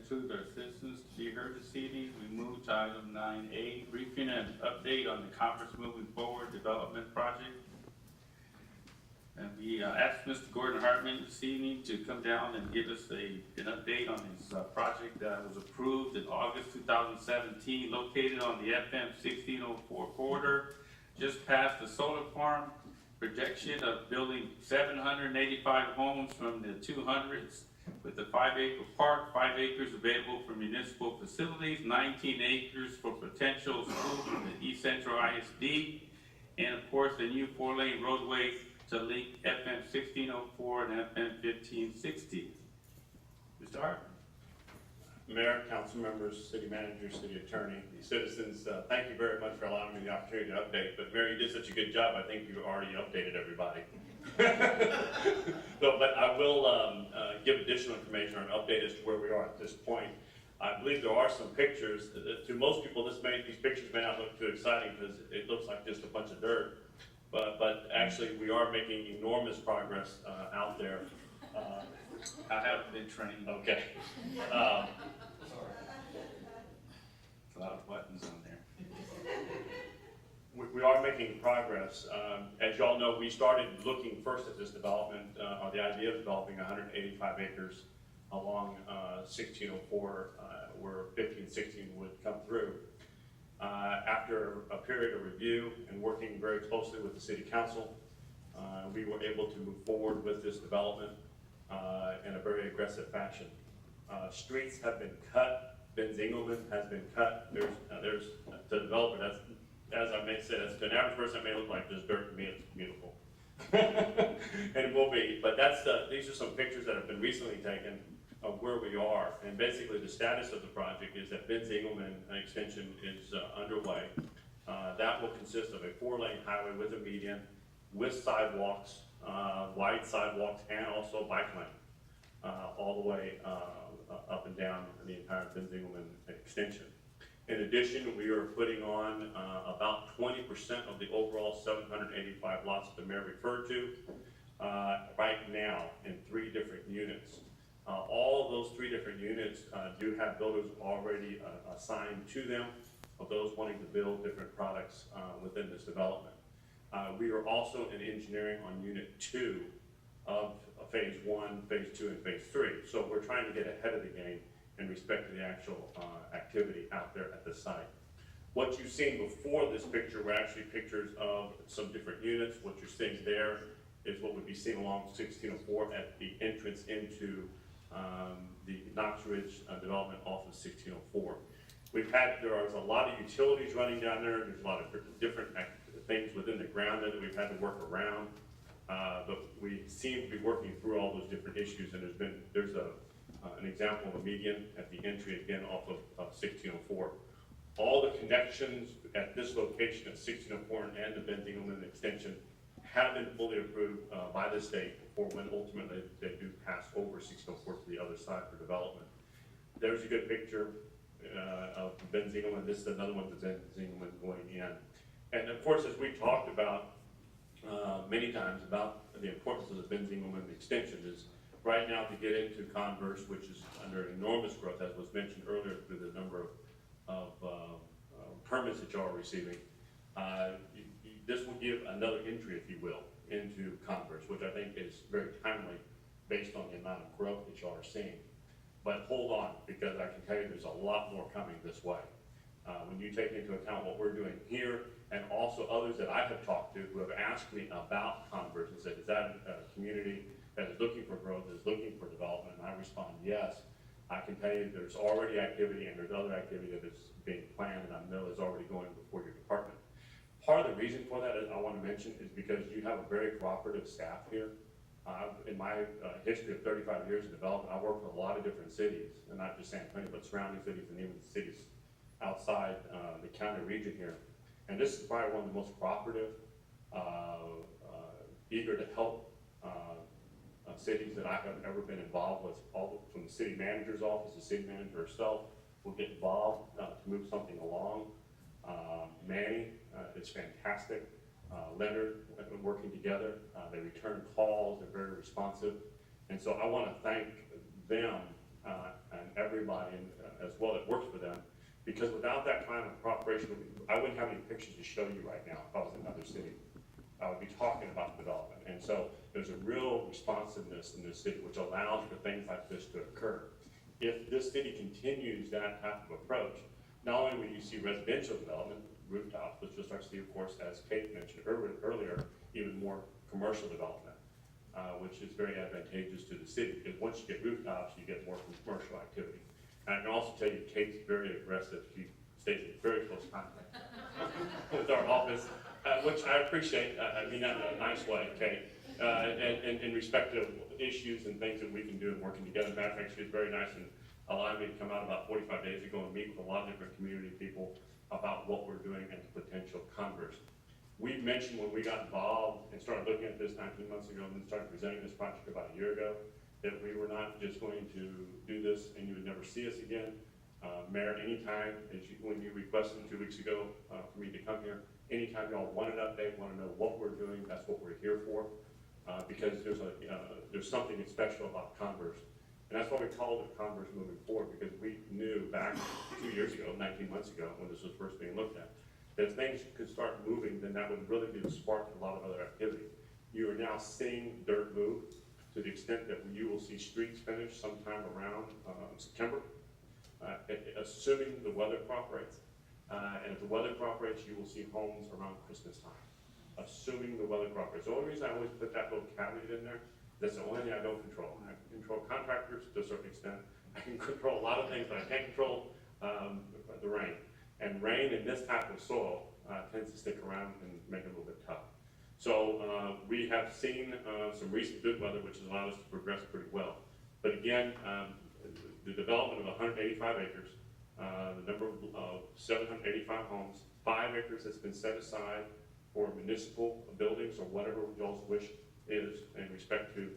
includes our citizens to be heard this evening. We move to item 9A, briefing and update on the Converse Moving Forward development project. And we asked Mr. Gordon Hartman this evening to come down and give us an update on his project that was approved in August 2017, located on the FM 1604 corridor, just past the solar farm. Projection of building 785 homes from the 200s with a 5-acre park, 5 acres available for municipal facilities, 19 acres for potential schools from the East Central ISD, and of course a new 4-lane roadway to link FM 1604 and FM 1560. Mr. Hart. Mayor, council members, city manager, city attorney, citizens, thank you very much for allowing me the opportunity to update. But Mayor, you did such a good job, I think you already updated everybody. But I will give additional information or an update as to where we are at this point. I believe there are some pictures. To most people, these pictures may not look too exciting because it looks like just a bunch of dirt. But actually, we are making enormous progress out there. I have been trained. Okay. A lot of buttons on there. We are making progress. As y'all know, we started looking first at this development, or the idea of developing 185 acres along 1604, where 1516 would come through. After a period of review and working very closely with the city council, we were able to move forward with this development in a very aggressive fashion. Streets have been cut. Ben Zingelman has been cut. There's the developer. That's, as I may say, that's to an average person, it may look like there's dirt. To me, it's beautiful, and it will be. But that's these are some pictures that have been recently taken of where we are. And basically, the status of the project is that Ben Zingelman extension is underway. That will consist of a 4-lane highway with a median, with sidewalks, wide sidewalks, and also bike lane, all the way up and down the entire Ben Zingelman extension. In addition, we are putting on about 20% of the overall 785 lots that the mayor referred to right now in 3 different units. All of those 3 different units do have builders already assigned to them of those wanting to build different products within this development. We are also in engineering on unit 2 of phase 1, phase 2, and phase 3. So we're trying to get ahead of the game in respect to the actual activity out there at the site. What you've seen before this picture were actually pictures of some different units. What you're seeing there is what would be seen along 1604 at the entrance into the Knox Ridge development off of 1604. There is a lot of utilities running down there. There's a lot of different things within the ground that we've had to work around. But we seem to be working through all those different issues, and there's an example of a median at the entry again off of 1604. All the connections at this location at 1604 and the Ben Zingelman extension have been fully approved by the state before when ultimately they do pass over 1604 to the other side for development. There's a good picture of Ben Zingelman. This is another one of Ben Zingelman going in. And of course, as we talked about many times about the importance of the Ben Zingelman extension is right now to get into Converse, which is under enormous growth, as was mentioned earlier through the number of permits that you are receiving. This will give another entry, if you will, into Converse, which I think is very timely based on the amount of growth that you are seeing. But hold on, because I can tell you there's a lot more coming this way. When you take into account what we're doing here, and also others that I have talked to who have asked me about Converse and said, is that a community that is looking for growth, is looking for development? And I respond, yes. I can tell you there's already activity, and there's other activity that is being planned, and I know is already going before your department. Part of the reason for that I want to mention is because you have a very cooperative staff here. In my history of 35 years in development, I worked with a lot of different cities, and not just San Antonio, but surrounding cities and even cities outside the county region here. And this is probably one of the most cooperative, eager to help cities that I have ever been involved with. All from the city manager's office, the city manager herself will get involved to move something along. Manny is fantastic. Leonard, working together. They return calls, they're very responsive. And so I want to thank them and every everybody as well that works for them. Because without that kind of cooperation, I wouldn't have any pictures to show you right now if I was in another city. I would be talking about development. And so there's a real responsiveness in this city, which allows for things like this to occur. If this city continues that type of approach, not only will you see residential development, rooftops, but you'll start to see, of course, as Kate mentioned earlier, even more commercial development, which is very advantageous to the city, because once you get rooftops, you get more commercial activity. And I can also tell you, Kate's very aggressive. She stays in very close contact with our office, which I appreciate. I mean that in a nice way, Kate, and in respect to issues and things that we can do and working together. Matter of fact, she was very nice and allowed me to come out about 45 days ago and meet with a lot of different community people about what we're doing and the potential Converse. We mentioned when we got involved and started looking at this 19 months ago and then started presenting this project about a year ago, that we were not just going to do this and you would never see us again. Mayor, anytime, when you requested 2 weeks ago for me to come here, anytime y'all want an update, want to know what we're doing, that's what we're here for. Because there's something special about Converse. And that's why we called it Converse Moving Forward, because we knew back 2 years ago, 19 months ago, when this was first being looked at, that if things could start moving, then that would really be the spark to a lot of other activity. You are now seeing dirt move to the extent that you will see streets finished sometime around September, assuming the weather cooperates. And if the weather cooperates, you will see homes around Christmas time, assuming the weather cooperates. The only reason I always put that little caveat in there, that's the only thing I don't control. I can control contractors to a certain extent. I can control a lot of things, but I can't control the rain. And rain in this type of soil tends to stick around and make it a little bit tough. So we have seen some recent good weather, which has allowed us to progress pretty well. But again, the development of 185 acres, the number of 785 homes, 5 acres that's been set aside for municipal buildings or whatever y'all's wish is in respect to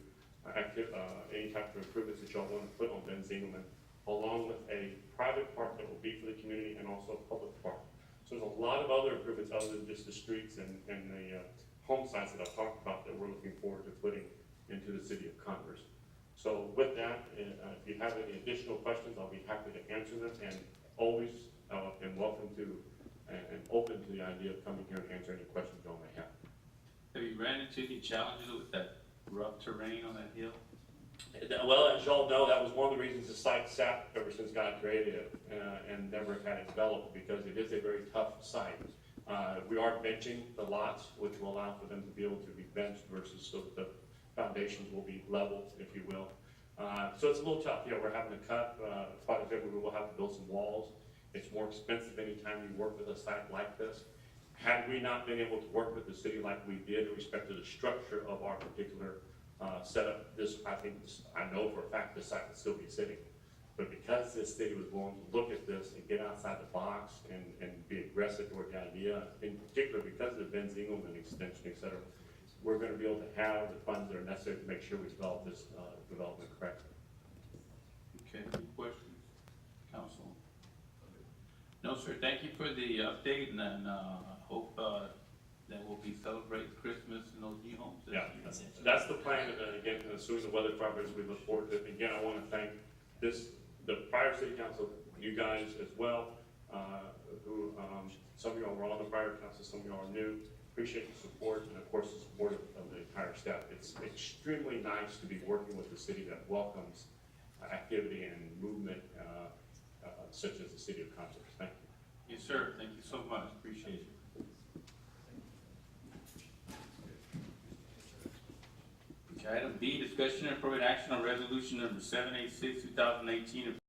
any type of improvements that y'all want to put on Ben Zingelman, along with a private park that will be for the community and also a public park. So there's a lot of other improvements other than just the streets and the home sites that I've talked about that we're looking forward to putting into the city of Converse. So with that, if you have any additional questions, I'll be happy to answer them, and always am welcome to and open to the idea of coming here and answer any questions y'all may have. Have you ran into any challenges with that rough terrain on that hill? Well, as y'all know, that was one of the reasons the site sat ever since God created it and never had it developed, because it is a very tough site. We are benching the lots, which will allow for them to be able to be benched versus so that the foundations will be level, if you will. So it's a little tough. Yeah, we're having to cut quite a bit. We will have to build some walls. It's more expensive anytime you work with a site like this. Had we not been able to work with the city like we did in respect to the structure of our particular setup, I know for a fact this site would still be sitting. But because this city was willing to look at this and get outside the box and be aggressive toward the idea, in particular because of the Ben Zingelman extension, et cetera, we're going to be able to have the funds that are necessary to make sure we develop this development correctly. Okay, any questions, council? No, sir, thank you for the update, and then hope that we'll be celebrating Christmas in those new homes. Yeah, that's the plan, and again, as soon as the weather cooperates, we look forward to it. Again, I want to thank the prior city council, you guys as well, who some of y'all were on the prior council, some of y'all are new. Appreciate the support, and of course the support of the entire staff. It's extremely nice to be working with a city that welcomes activity and movement such as the city of Converse. Thank you. Yes, sir, thank you so much, appreciate it. Okay, item B, discussion and appropriate action on resolution number 786, 2018,